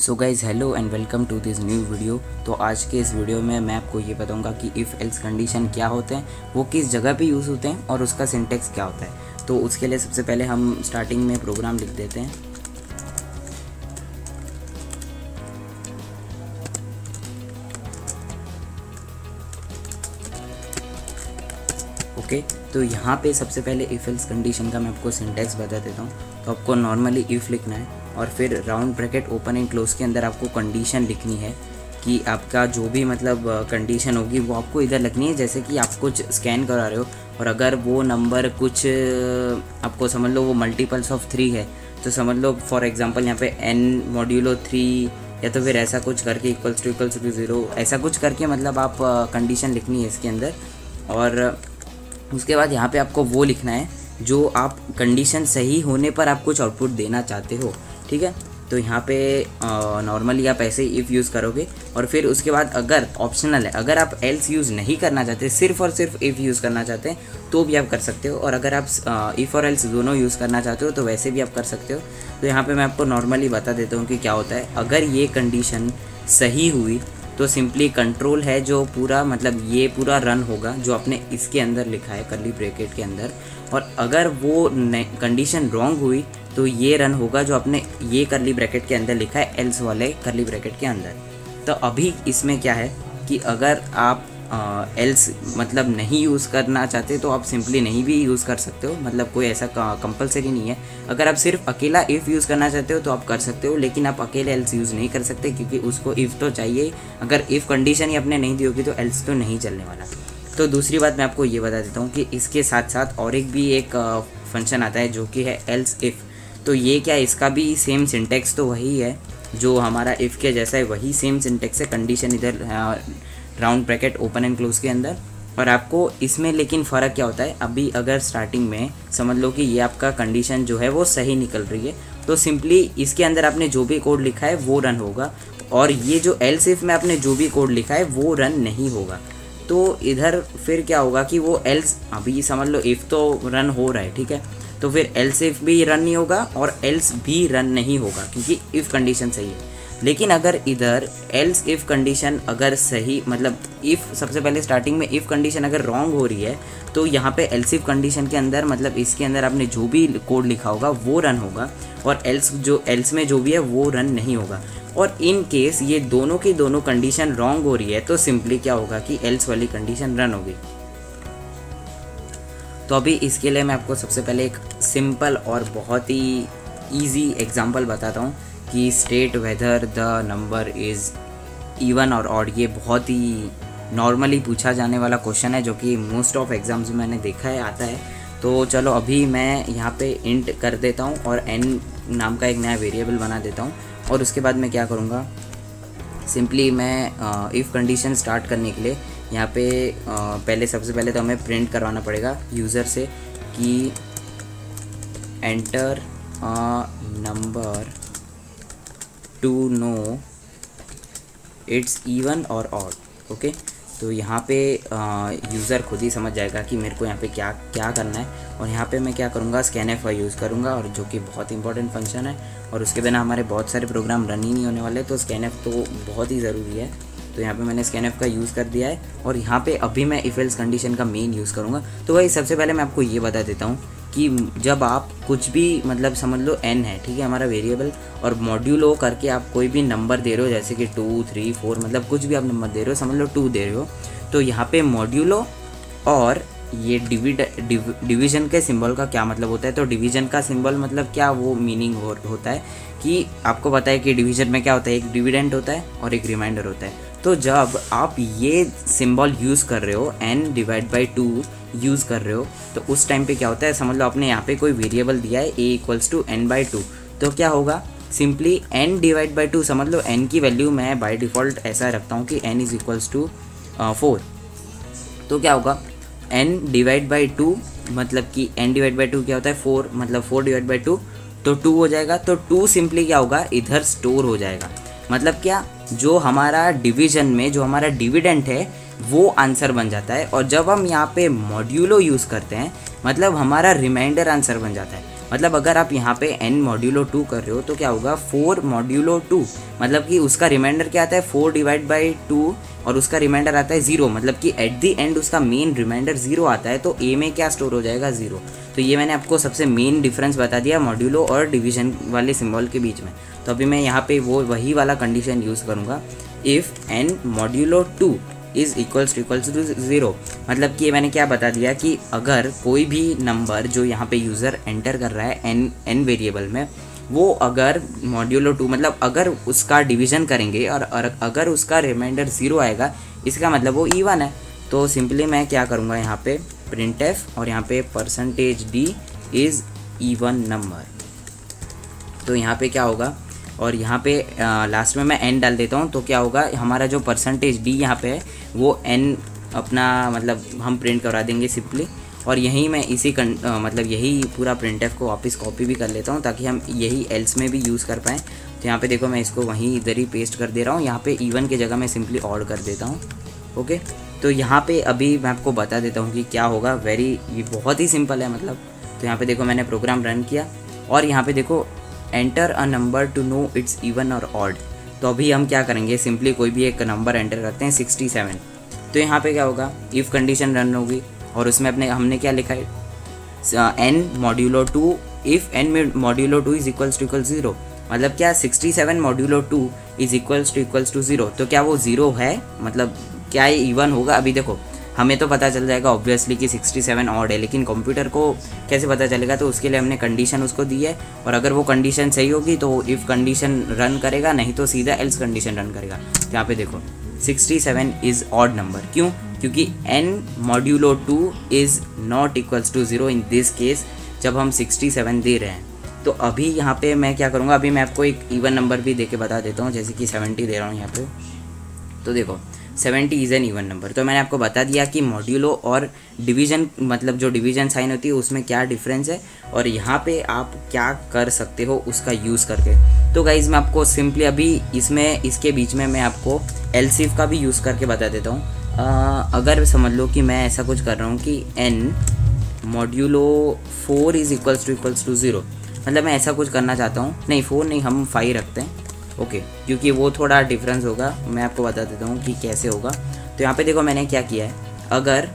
So guys hello and welcome to this new video. तो आज के इस वीडियो में मैं आपको ये बताऊंगा कि इफ़ एल्स कंडीशन क्या होते हैं, वो किस जगह पे यूज़ होते हैं और उसका सिंटेक्स क्या होता है। तो उसके लिए सबसे पहले हम स्टार्टिंग में प्रोग्राम लिख देते हैं। ओके, तो यहाँ पे सबसे पहले इफ़ एल्स कंडीशन का मैं आपको सिंटेक्स बता देता हूँ। तो आपको नॉर्मली इफ़ लिखना है और फिर round bracket open and close के अंदर आपको कंडीशन लिखनी है कि आपका जो भी मतलब कंडीशन होगी वो आपको इधर लिखनी है। जैसे कि आप कुछ स्कैन करा रहे हो और अगर वो नंबर कुछ आपको समझ लो वो मल्टीपल्स ऑफ 3 है, तो समझ लो फॉर एग्जांपल यहाँ पे n मॉड्यूलो 3 या तो फिर ऐसा कुछ करके इक्वल्स टू 0 ऐसा कुछ करके मतलब आप कंडीशन लिखनी है इसके अंदर। और उसके बाद यहाँ पे आपको वो लिखना है जो आप कंडीशन सही होने पर आप कुछ आउटपुट देना चाहते हो। ठीक है, तो यहाँ पे नॉर्मली आप ऐसे ही इफ़ यूज़ करोगे और फिर उसके बाद अगर ऑप्शनल है, अगर आप एल्स यूज़ नहीं करना चाहते, सिर्फ और सिर्फ इफ़ यूज़ करना चाहते हैं तो भी आप कर सकते हो। और अगर आप इफ़ और एल्स दोनों यूज़ करना चाहते हो तो वैसे भी आप कर सकते हो। तो यहाँ पे मैं आपको नॉर्मली बता देता हूँ कि क्या होता है। अगर ये कंडीशन सही हुई तो सिंपली कंट्रोल है जो पूरा मतलब ये पूरा रन होगा जो आपने इसके अंदर लिखा है कर्ली ब्रैकेट के अंदर। और अगर वो कंडीशन रॉन्ग हुई तो ये रन होगा जो आपने ये कर्ली ब्रैकेट के अंदर लिखा है एल्स वाले कर्ली ब्रैकेट के अंदर। तो अभी इसमें क्या है कि अगर आप एल्स मतलब नहीं यूज़ करना चाहते तो आप सिंपली नहीं भी यूज़ कर सकते हो, मतलब कोई ऐसा कंपलसरी नहीं है। अगर आप सिर्फ अकेला इफ़ यूज़ करना चाहते हो तो आप कर सकते हो, लेकिन आप अकेले एल्स यूज़ नहीं कर सकते क्योंकि उसको इफ़ तो चाहिए। अगर इफ़ कंडीशन ही आपने नहीं दी होगी तो एल्स तो नहीं चलने वाला। तो दूसरी बात मैं आपको ये बता देता हूँ कि इसके साथ साथ और एक फंक्शन आता है जो कि है एल्स इफ़। तो ये क्या है, इसका भी सेम सिंटेक्स तो वही है जो हमारा इफ़ के जैसा है, वही सेम सिंटेक्स है। कंडीशन इधर round bracket open and close के अंदर। और आपको इसमें लेकिन फ़र्क क्या होता है, अभी अगर स्टार्टिंग में समझ लो कि ये आपका कंडीशन जो है वो सही निकल रही है तो सिंपली इसके अंदर आपने जो भी कोड लिखा है वो रन होगा, और ये जो एल्स इफ़ में आपने जो भी कोड लिखा है वो रन नहीं होगा। तो इधर फिर क्या होगा कि वो एल्स, अभी समझ लो इफ़ तो रन हो रहा है, ठीक है, तो फिर एल्स इफ़ भी रन नहीं होगा और एल्स भी रन नहीं होगा क्योंकि इफ़ कंडीशन सही है। लेकिन अगर इधर एल्स इफ़ कंडीशन अगर सही मतलब इफ़ सबसे पहले स्टार्टिंग में इफ़ कंडीशन अगर रॉन्ग हो रही है तो यहाँ पे एल्स इफ़ कंडीशन के अंदर मतलब इसके अंदर आपने जो भी कोड लिखा होगा वो रन होगा और एल्स में जो भी है वो रन नहीं होगा। और इन केस ये दोनों की दोनों कंडीशन रॉन्ग हो रही है तो सिंपली क्या होगा कि एल्स वाली कंडीशन रन होगी। तो अभी इसके लिए मैं आपको सबसे पहले एक सिंपल और बहुत ही ईजी एग्जांपल बताता हूँ कि state whether the number is even और ऑड। ये बहुत ही नॉर्मली पूछा जाने वाला क्वेश्चन है जो कि मोस्ट ऑफ एग्जाम्स में मैंने देखा है आता है। तो चलो अभी मैं यहाँ पे इंट कर देता हूँ और n नाम का एक नया वेरिएबल बना देता हूँ। और उसके बाद मैं क्या करूँगा, सिंपली मैं इफ़ कंडीशन स्टार्ट करने के लिए यहाँ पे पहले सबसे पहले तो हमें प्रिंट करवाना पड़ेगा यूज़र से कि enter number to know it's even और ऑड। ओके, तो यहाँ पे यूज़र खुद ही समझ जाएगा कि मेरे को यहाँ पे क्या क्या करना है। और यहाँ पे मैं क्या करूँगा, स्कैनएफ का यूज़ करूँगा, और जो कि बहुत इंपॉर्टेंट फंक्शन है और उसके बिना हमारे बहुत सारे प्रोग्राम रन ही नहीं होने वाले। तो स्कैनएफ तो बहुत ही ज़रूरी है। तो यहाँ पे मैंने स्कैनएफ का यूज़ कर दिया है और यहाँ पे अभी मैं इफ एल्स कंडीशन का मेन यूज़ करूँगा। तो भाई सबसे पहले मैं आपको ये बता देता हूँ कि जब आप कुछ भी मतलब समझ लो n है, ठीक है, हमारा वेरिएबल, और मॉड्यूलो करके आप कोई भी नंबर दे रहे हो जैसे कि 2 3 4 मतलब कुछ भी आप नंबर दे रहे हो, समझ लो 2 दे रहे हो, तो यहाँ पे मॉड्यूलो और ये डिवीजन के सिंबल का क्या मतलब होता है। तो डिवीजन का सिंबल मतलब क्या, वो मीनिंग होता है कि आपको पता है कि डिवीजन में क्या होता है, एक डिविडेंड होता है और एक रिमाइंडर होता है। तो जब आप ये सिंबल यूज़ कर रहे हो n/2 यूज़ कर रहे हो तो उस टाइम पे क्या होता है, समझ लो आपने यहाँ पे कोई वेरिएबल दिया है a = n/2, तो क्या होगा, सिंपली n/2, समझ लो n की वैल्यू मैं बाय डिफ़ॉल्ट ऐसा रखता हूँ कि n = 4। तो क्या होगा n/2 मतलब कि n/2 क्या होता है 4, मतलब 4/2 तो 2 हो जाएगा। तो 2 सिंपली क्या होगा, इधर स्टोर हो जाएगा। मतलब क्या, जो हमारा डिवीजन में जो हमारा डिविडेंड है वो आंसर बन जाता है। और जब हम यहाँ पे मॉड्यूलो यूज़ करते हैं मतलब हमारा रिमाइंडर आंसर बन जाता है। मतलब अगर आप यहाँ पे n मॉड्यूलो 2 कर रहे हो तो क्या होगा 4 मॉड्यूलो 2, मतलब कि उसका रिमाइंडर क्या आता है 4 डिवाइड बाई 2 और उसका रिमाइंडर आता है 0, मतलब कि एट द एंड उसका मेन रिमाइंडर 0 आता है, तो a में क्या स्टोर हो जाएगा 0। तो ये मैंने आपको सबसे मेन डिफरेंस बता दिया मॉड्यूलो और डिवीजन वाले सिंबल के बीच में। तो अभी मैं यहाँ पे वही वाला कंडीशन यूज़ करूँगा, if n modulo 2 is equals to 0, मतलब कि ये मैंने क्या बता दिया कि अगर कोई भी नंबर जो यहाँ पे यूज़र एंटर कर रहा है n वेरिएबल में, वो अगर मॉड्यूलो 2 मतलब अगर उसका डिवीज़न करेंगे और अगर उसका रिमाइंडर 0 आएगा, इसका मतलब वो इवन है। तो सिंपली मैं क्या करूँगा यहाँ पे printf और यहाँ पे %d इज़ इवन नंबर। तो यहाँ पे क्या होगा, और यहाँ पे लास्ट में मैं n डाल देता हूँ, तो क्या होगा हमारा जो %d यहाँ पे है वो n अपना मतलब हम प्रिंट करवा देंगे सिंपली। और यहीं मैं इसी मतलब यही पूरा printf को वापस कॉपी भी कर लेता हूँ ताकि हम यही एल्स में भी यूज़ कर पाएँ। तो यहाँ पे देखो मैं इसको वहीं इधर ही पेस्ट कर दे रहा हूँ, यहाँ पे इवन की जगह मैं सिंपली ऑड कर देता हूँ। ओके, तो यहाँ पे अभी मैं आपको बता देता हूँ कि क्या होगा। ये बहुत ही सिंपल है मतलब। तो यहाँ पे देखो मैंने प्रोग्राम रन किया और यहाँ पे देखो enter a number to know it's even और ऑड। तो अभी हम क्या करेंगे, सिंपली कोई भी एक नंबर एंटर करते हैं 67। तो यहाँ पे क्या होगा, इफ़ कंडीशन रन होगी और उसमें हमने क्या लिखा है n modulo 2, if n modulo 2 is equals to 0, मतलब क्या 67 मॉड्यूलो 2 इज़ इक्वल्स टू 0। तो क्या वो 0 है, मतलब क्या ये इवन होगा। अभी देखो हमें तो पता चल जाएगा ऑब्वियसली कि 67 ऑड है, लेकिन कंप्यूटर को कैसे पता चलेगा, तो उसके लिए हमने कंडीशन उसको दी है और अगर वो कंडीशन सही होगी तो इफ़ कंडीशन रन करेगा, नहीं तो सीधा एल्स कंडीशन रन करेगा। तो यहाँ पे देखो 67 इज़ ऑड नंबर, क्यों, क्योंकि n modulo 2 is not equals to 0 in this case, जब हम 67 दे रहे हैं। तो अभी यहाँ पे मैं क्या करूँगा, अभी मैं आपको एक इवन नंबर भी दे के बता देता हूँ, जैसे कि 70 दे रहा हूँ यहाँ पे। तो देखो 70 इज़ एन इवन नंबर। तो मैंने आपको बता दिया कि मॉड्यूलो और डिवीज़न मतलब जो डिवीज़न साइन होती है उसमें क्या डिफरेंस है और यहाँ पे आप क्या कर सकते हो उसका यूज़ करके। तो गाइज़ मैं आपको सिंपली अभी इसके बीच में मैं आपको एलसीफ का भी यूज़ करके बता देता हूँ। अगर समझ लो कि मैं ऐसा कुछ कर रहा हूँ कि n modulo 4 is equals to 0, मतलब मैं ऐसा कुछ करना चाहता हूँ, नहीं 4 नहीं हम 5 रखते हैं। ओके, क्योंकि वो थोड़ा डिफरेंस होगा, मैं आपको बता देता हूँ कि कैसे होगा। तो यहाँ पे देखो मैंने क्या किया है, अगर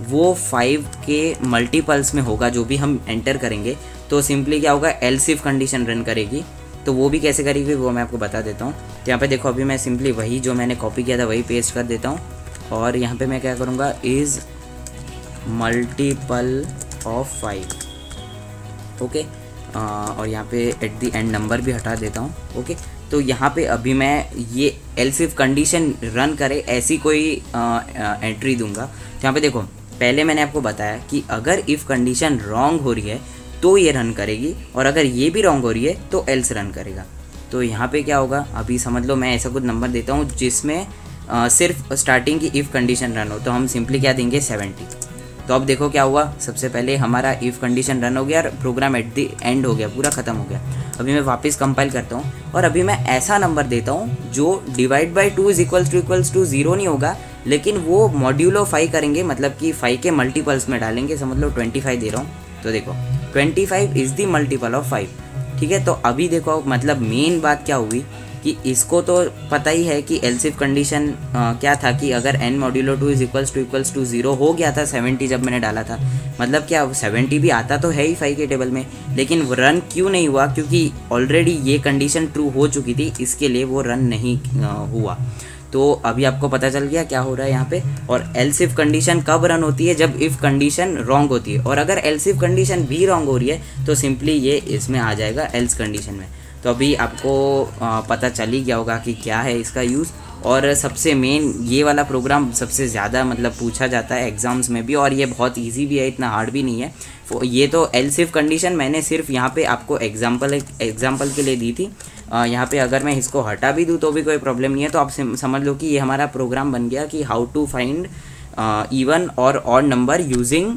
वो 5 के मल्टीपल्स में होगा जो भी हम एंटर करेंगे, तो सिंपली क्या होगा एल्सिफ कंडीशन रन करेगी। तो वो भी कैसे करेगी वो मैं आपको बता देता हूँ। तो यहाँ पे देखो अभी मैं सिंपली वही जो मैंने कॉपी किया था वही पेस्ट कर देता हूँ और यहाँ पे मैं क्या करूँगा, इज़ मल्टीपल ऑफ 5। ओके, और यहाँ पे एट द एंड नंबर भी हटा देता हूँ। ओके, तो यहाँ पे अभी मैं ये एल्स इफ कंडीशन रन करे ऐसी कोई एंट्री दूंगा। तो यहाँ पे देखो पहले मैंने आपको बताया कि अगर इफ़ कंडीशन रॉन्ग हो रही है तो ये रन करेगी और अगर ये भी रॉन्ग हो रही है तो एल्स रन करेगा। तो यहाँ पे क्या होगा, अभी समझ लो मैं ऐसा कुछ नंबर देता हूँ जिसमें सिर्फ स्टार्टिंग की इफ़ कंडीशन रन हो, तो हम सिंपली क्या देंगे 70। तो अब देखो क्या हुआ, सबसे पहले हमारा इफ़ कंडीशन रन हो गया और प्रोग्राम एट द एंड हो गया, पूरा ख़त्म हो गया। अभी मैं वापस कंपाइल करता हूँ और अभी मैं ऐसा नंबर देता हूँ जो divide by 2 is equals to 0 नहीं होगा, लेकिन वो मॉड्यूलो 5 करेंगे, मतलब कि 5 के मल्टीपल्स में डालेंगे। समझ लो 25 दे रहा हूँ, तो देखो 25 इज़ द मल्टीपल ऑफ 5। ठीक है, तो अभी देखो मतलब मेन बात क्या हुई कि इसको तो पता ही है कि एल्सिफ कंडीशन क्या था कि अगर n modulo 2 is equals to 0 हो गया था 70 जब मैंने डाला था, मतलब क्या 70 भी आता तो है ही 5 के टेबल में, लेकिन रन क्यों नहीं हुआ, क्योंकि ऑलरेडी ये कंडीशन ट्रू हो चुकी थी, इसके लिए वो रन नहीं हुआ। तो अभी आपको पता चल गया क्या हो रहा है यहाँ पे। और एल्सिफ कंडीशन कब रन होती है, जब इफ़ कंडीशन रॉन्ग होती है, और अगर एल्सिफ कंडीशन भी रॉन्ग हो रही है तो सिंपली ये इसमें आ जाएगा एल्स कंडीशन में। तो अभी आपको पता चल ही गया होगा कि क्या है इसका यूज़। और सबसे मेन ये वाला प्रोग्राम सबसे ज़्यादा मतलब पूछा जाता है एग्ज़ाम्स में भी, और ये बहुत इजी भी है, इतना हार्ड भी नहीं है। ये तो एल्सिफ कंडीशन मैंने सिर्फ यहाँ पे आपको एग्जांपल के लिए दी थी। यहाँ पे अगर मैं इसको हटा भी दूँ तो भी कोई प्रॉब्लम नहीं है। तो आप समझ लो कि ये हमारा प्रोग्राम बन गया कि हाउ टू फाइंड इवन और odd number using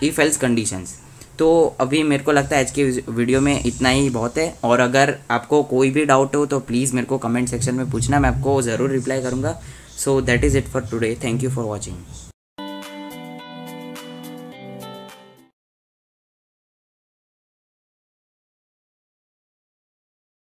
if else conditions. तो अभी मेरे को लगता है आज के वीडियो में इतना ही बहुत है, और अगर आपको कोई भी डाउट हो तो प्लीज़ मेरे को कमेंट सेक्शन में पूछना, मैं आपको ज़रूर रिप्लाई करूँगा। So that is it for today, thank you for watching.